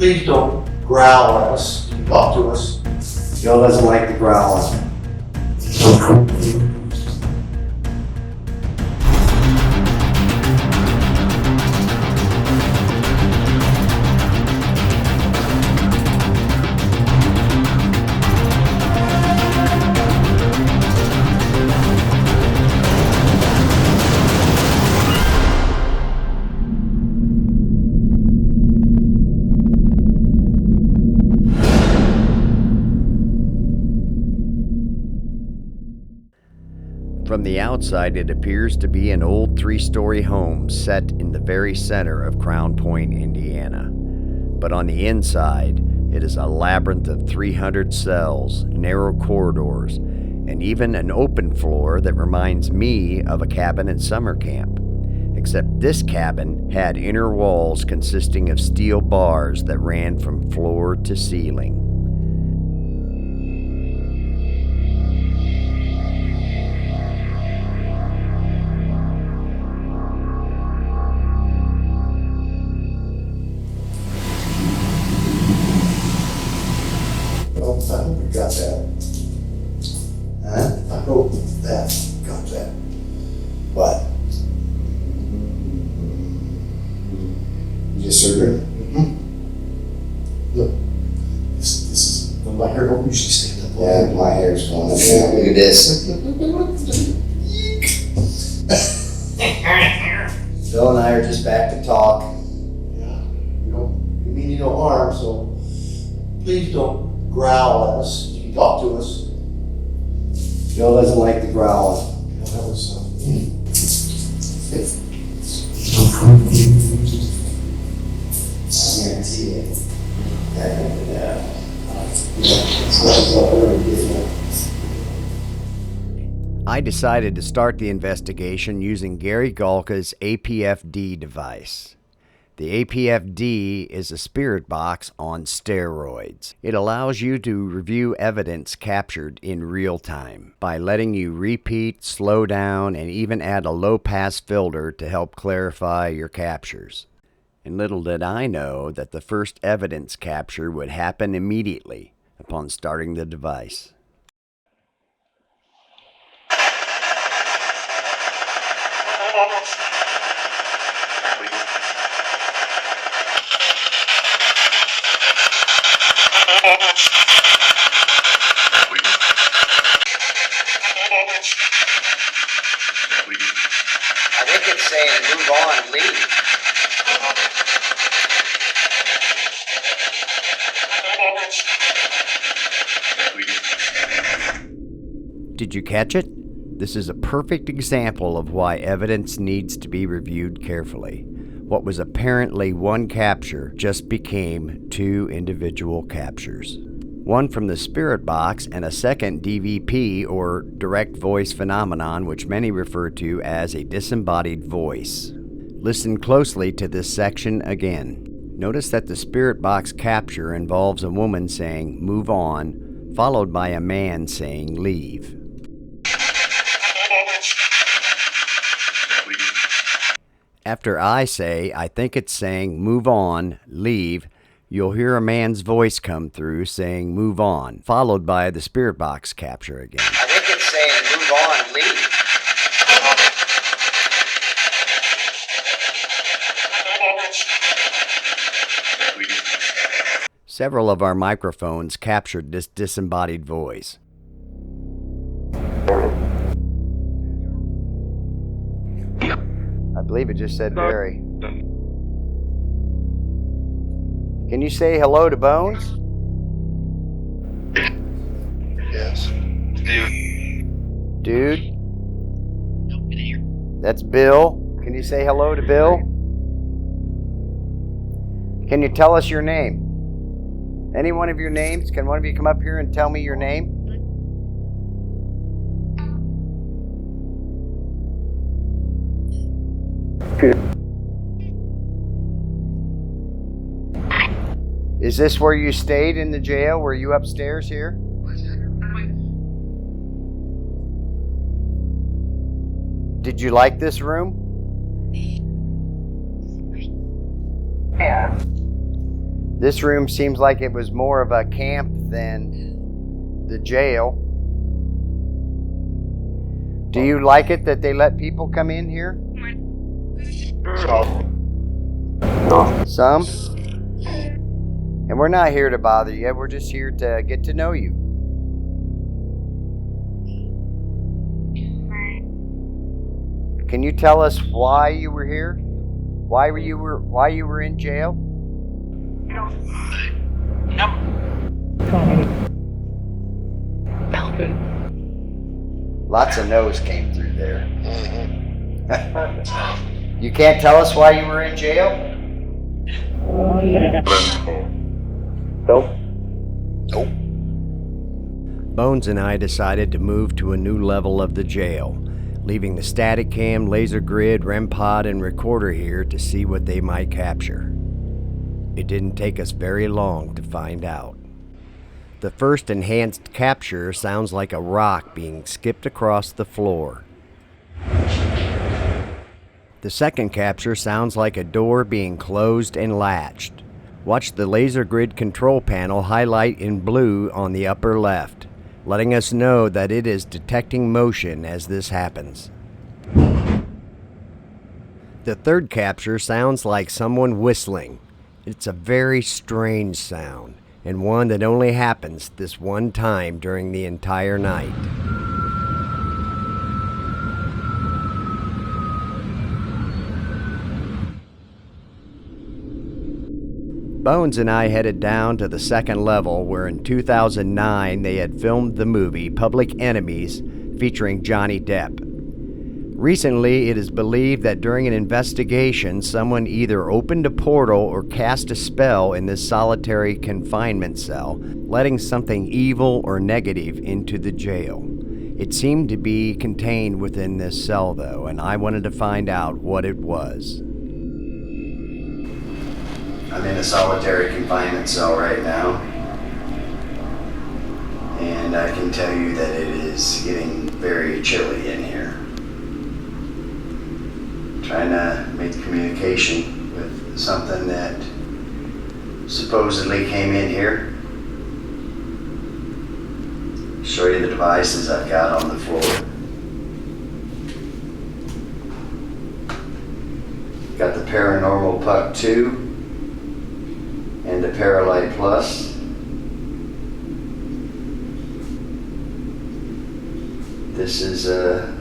Please don't growl at us. Talk to us. Joe doesn't like the growling. From the outside, it appears to be an old 3-story home set in the very center of Crown Point, Indiana. But on the inside, it is a labyrinth of 300 cells, narrow corridors, and even an open floor that reminds me of a cabin at summer camp. Except this cabin had inner walls consisting of steel bars that ran from floor to ceiling. I hope we got that. Huh? I hope that got that. What? You just heard it? Look, this is, my hair don't usually stand up. Yeah, my hair's going up. Yeah, look at this. Bill and I are just back to talk. Yeah, you mean no harm, so please don't growl at us. You can talk to us. Joe doesn't like the growling. You know, that was, I guarantee it. I decided to start the investigation using Gary Galka's APFD device. The APFD is a spirit box on steroids. It allows you to review evidence captured in real time by letting you repeat, slow down, and even add a low-pass filter to help clarify your captures. And little did I know that the first evidence capture would happen immediately upon starting the device. I think it's saying move on, leave. Did you catch it? This is a perfect example of why evidence needs to be reviewed carefully. What was apparently one capture just became 2 individual captures. One from the spirit box and a second DVP, or direct voice phenomenon, which many refer to as a disembodied voice. Listen closely to this section again. Notice that the spirit box capture involves a woman saying, "Move on," followed by a man saying, "Leave." After I say, I think it's saying, "Move on, leave," you'll hear a man's voice come through saying, "Move on," followed by the spirit box capture again. I think it's saying move on, leave. Several of our microphones captured this disembodied voice. I believe it just said Barry. Can you say hello to Bones? yes. Dude? That's Bill. Can you say hello to Bill? Can you tell us your name? Any one of your names? Can one of you come up here and tell me your name? Is this where you stayed in the jail? Were you upstairs here? Did you like this room? Yeah. This room seems like it was more of a camp than the jail. Do you like it that they let people come in here? Some? And we're not here to bother you. We're just here to get to know you. Can you tell us why you were here? Why you were in jail? Lots of no's came through there. You can't tell us why you were in jail? Nope. Bones and I decided to move to a new level of the jail, leaving the static cam, laser grid, REM pod, and recorder here to see what they might capture. It didn't take us very long to find out. The first enhanced capture sounds like a rock being skipped across the floor. The second capture sounds like a door being closed and latched. Watch the laser grid control panel highlight in blue on the upper left, letting us know that it is detecting motion as this happens. The third capture sounds like someone whistling. It's a very strange sound, and one that only happens this one time during the entire night. Bones and I headed down to the second level where in 2009 they had filmed the movie Public Enemies featuring Johnny Depp. Recently, it is believed that during an investigation, someone either opened a portal or cast a spell in this solitary confinement cell, letting something evil or negative into the jail. It seemed to be contained within this cell, though, and I wanted to find out what it was. I'm in a solitary confinement cell right now, and I can tell you that it is getting very chilly in here. Trying to make communication with something that supposedly came in here. Show you the devices I've got on the floor. Got the Paranormal Puck 2 and the Paralight Plus. This is a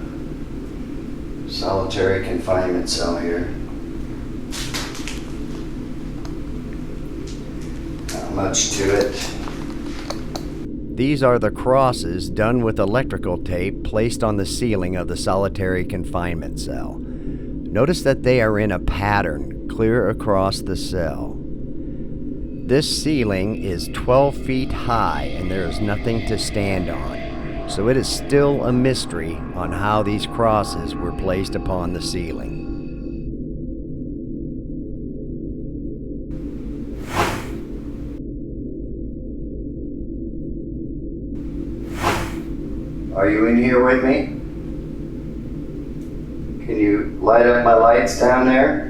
solitary confinement cell here. Not much to it. These are the crosses done with electrical tape placed on the ceiling of the solitary confinement cell. Notice that they are in a pattern clear across the cell. This ceiling is 12 feet high and there is nothing to stand on. So it is still a mystery on how these crosses were placed upon the ceiling. Are you in here with me? Can you light up my lights down there?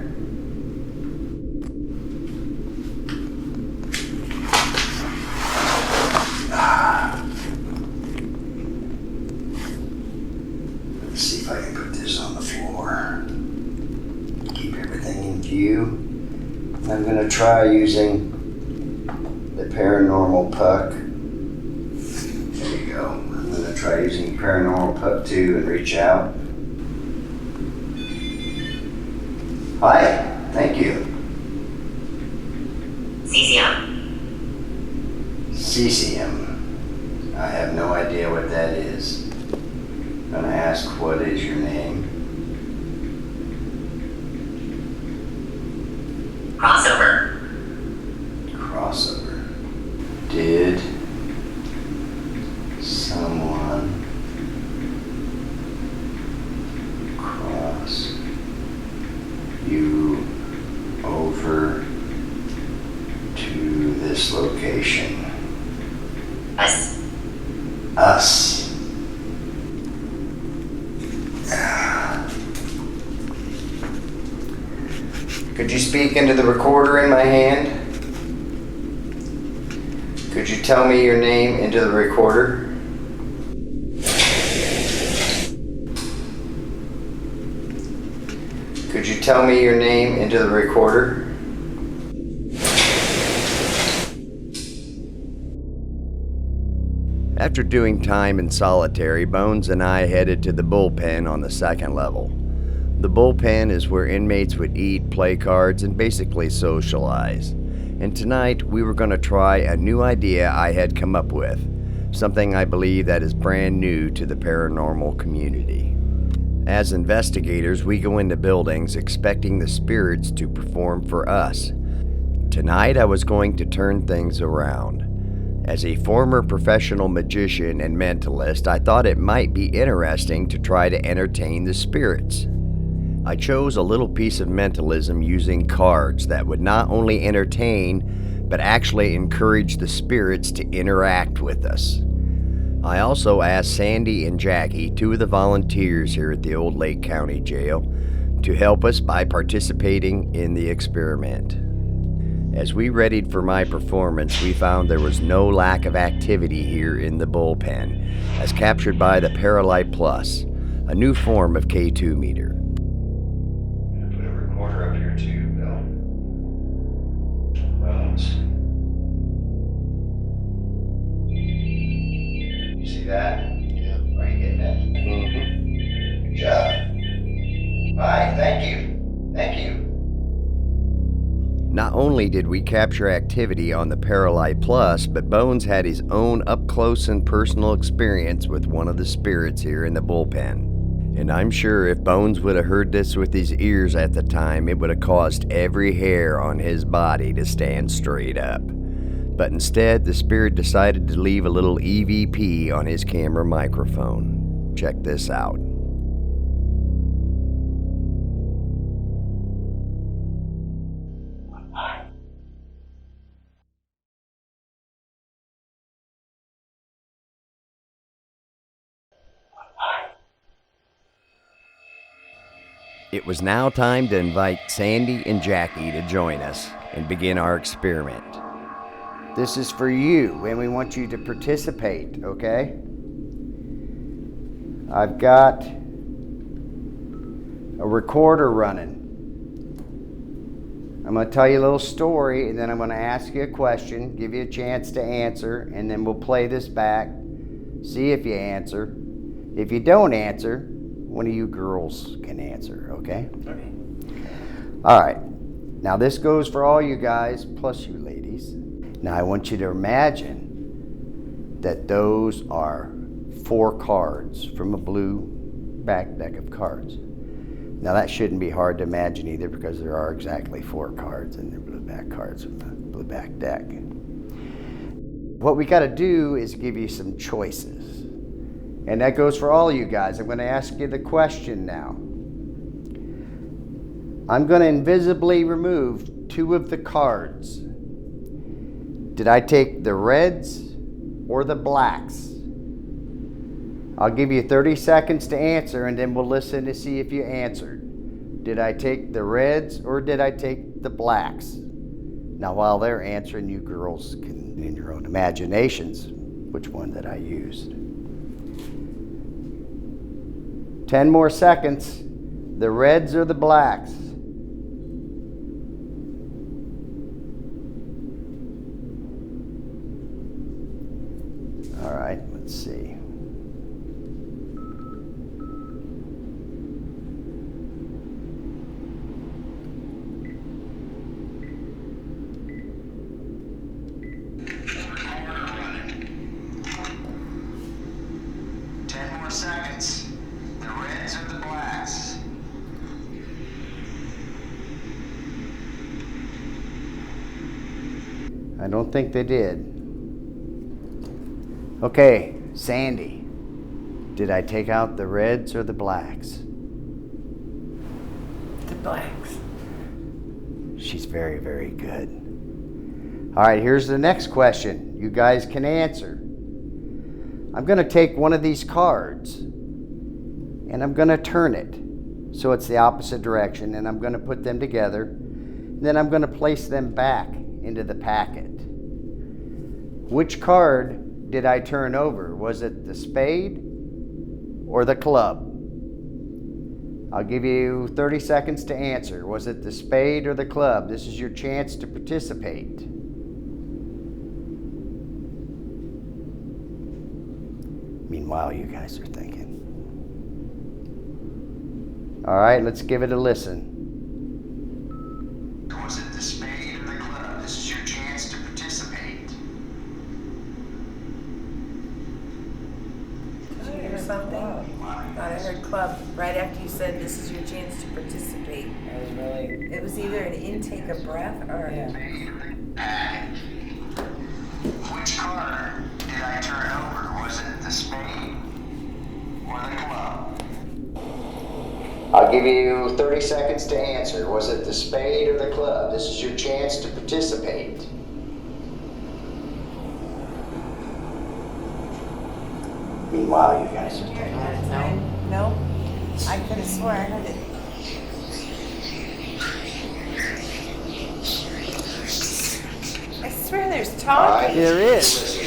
Let's see if I can put this on the floor. Keep everything in view. I'm going to try using the Paranormal Puck. There you go. I'm going to try using Paranormal Puck 2 and reach out. Hi, thank you. Cesium. I have no idea what that is. I'm gonna ask, what is your name? Crossover. Crossover. Did someone cross you over to this location? Us. Us. Could you speak into the recorder in my hand? Could you tell me your name into the recorder? Could you tell me your name into the recorder? After doing time in solitary, Bones and I headed to the bullpen on the second level. The bullpen is where inmates would eat, play cards, and basically socialize. And tonight, we were going to try a new idea I had come up with, something I believe that is brand new to the paranormal community. As investigators, we go into buildings expecting the spirits to perform for us. Tonight, I was going to turn things around. As a former professional magician and mentalist, I thought it might be interesting to try to entertain the spirits. I chose a little piece of mentalism using cards that would not only entertain, but actually encourage the spirits to interact with us. I also asked Sandy and Jackie, two of the volunteers here at the Old Lake County Jail, to help us by participating in the experiment. As we readied for my performance, we found there was no lack of activity here in the bullpen, as captured by the Paralight Plus, a new form of K2 meter. I'm gonna put a recorder up here too, Bill. Bones. You see that? Yeah. Are you getting it? Mm-hmm. Good job. Bye. Thank you. Thank you. Not only did we capture activity on the Paralight Plus, but Bones had his own up-close and personal experience with one of the spirits here in the bullpen. And I'm sure if Bones would have heard this with his ears at the time, it would have caused every hair on his body to stand straight up. But instead, the spirit decided to leave a little EVP on his camera microphone. Check this out. It was now time to invite Sandy and Jackie to join us and begin our experiment. This is for you, and we want you to participate, okay? I've got a recorder running. I'm going to tell you a little story, and then I'm going to ask you a question, give you a chance to answer, and then we'll play this back, see if you answer. If you don't answer, one of you girls can answer, okay? Okay. All right. Now this goes for all you guys, plus you ladies. Now I want you to imagine that those are 4 cards from a blue back deck of cards. Now that shouldn't be hard to imagine either, because there are exactly 4 cards and they're blue back cards from the blue back deck. What we got to do is give you some choices. And that goes for all you guys. I'm going to ask you the question now. I'm going to invisibly remove 2 of the cards. Did I take the reds or the blacks? I'll give you 30 seconds to answer, and then we'll listen to see if you answered. Did I take the reds or did I take the blacks? Now while they're answering, you girls can, in your own imaginations, which one that I used. 10 more seconds. The reds or the blacks? All right, let's see. Seconds. The reds or the blacks? I don't think they did. Okay, Sandy. Did I take out the reds or the blacks? The blacks. She's very, very good. All right, here's the next question. You guys can answer. I'm going to take one of these cards and I'm going to turn it so it's the opposite direction, and I'm going to put them together, and then I'm going to place them back into the packet. Which card did I turn over? Was it the spade or the club? I'll give you 30 seconds to answer. Was it the spade or the club? This is your chance to participate. Meanwhile, you guys are thinking. All right, let's give it a listen. Was it the spade or the club? This is your chance to participate. Did you hear something? I thought I heard club right after you said this is your chance to participate. That was really. It was either an intake of breath or Which card did I turn over? Was it the spade or the club? I'll give you 30 seconds to answer. Was it the spade or the club? This is your chance to participate. Meanwhile, you guys are thinking. No, I could have swore I heard it. I swear there's talking. There is.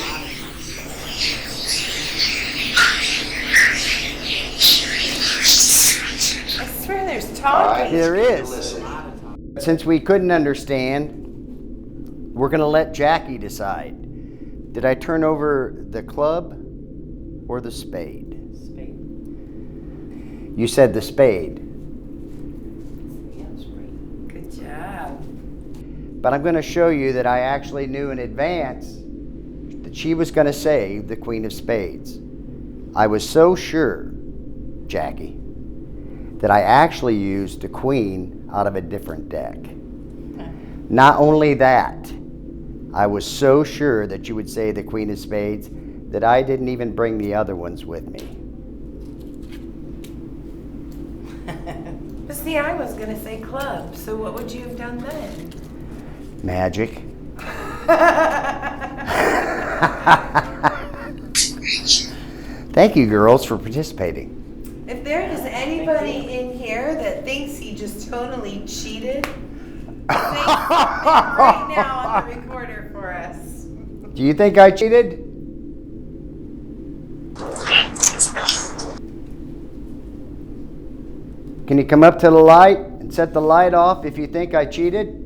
I swear there's talking. There is. Since we couldn't understand, we're going to let Jackie decide. Did I turn over the club or the spade? Spade. You said the spade. Yeah, spade. Good job. But I'm going to show you that I actually knew in advance that she was going to say the Queen of Spades. I was so sure, Jackie, that I actually used the Queen out of a different deck. Not only that, I was so sure that you would say the Queen of Spades that I didn't even bring the other ones with me. But see, I was going to say club, so what would you have done then? Magic. Thank you, girls, for participating. If there is anybody in here that thinks he just totally cheated, say something right now on the recorder for us. Do you think I cheated? Can you come up to the light and set the light off if you think I cheated?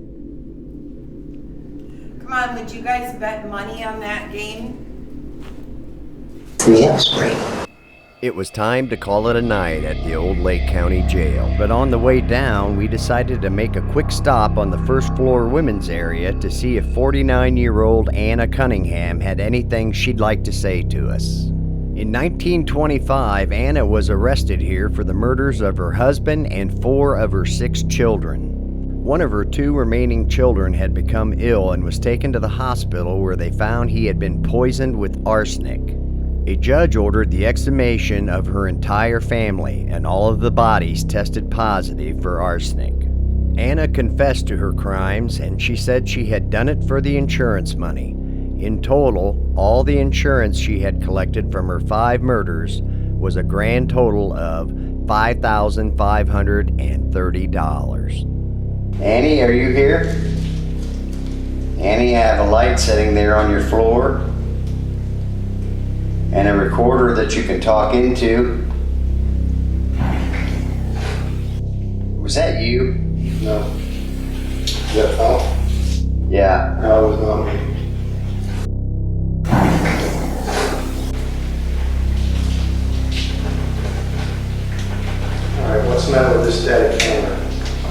Come on, would you guys bet money on that game? Yes. It was time to call it a night at the Old Lake County Jail, but on the way down, we decided to make a quick stop on the first floor women's area to see if 49-year-old Anna Cunningham had anything she'd like to say to us. In 1925, Anna was arrested here for the murders of her husband and 4 of her 6 children. One of her 2 remaining children had become ill and was taken to the hospital where they found he had been poisoned with arsenic. A judge ordered the exhumation of her entire family, and all of the bodies tested positive for arsenic. Anna confessed to her crimes, and she said she had done it for the insurance money. In total, all the insurance she had collected from her 5 murders was a grand total of $5,530. Annie, are you here? Annie, I have a light sitting there on your floor, and a recorder that you can talk into. Was that you? No. Is that Phil? Yeah. No, it was not me. Alright, what's the matter with this static camera?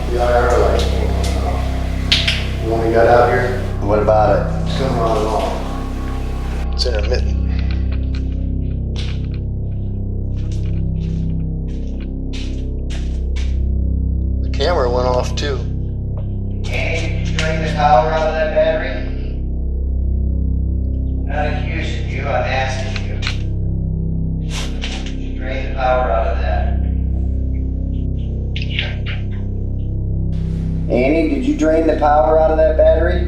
The IR light came on and off. The one we got out here? What about it? It's coming on and off. It's intermittent. The camera went off too. Annie, did you drain the power out of that battery? I'm not accusing you, I'm asking you. Did you drain the power out of that? Annie, did you drain the power out of that battery?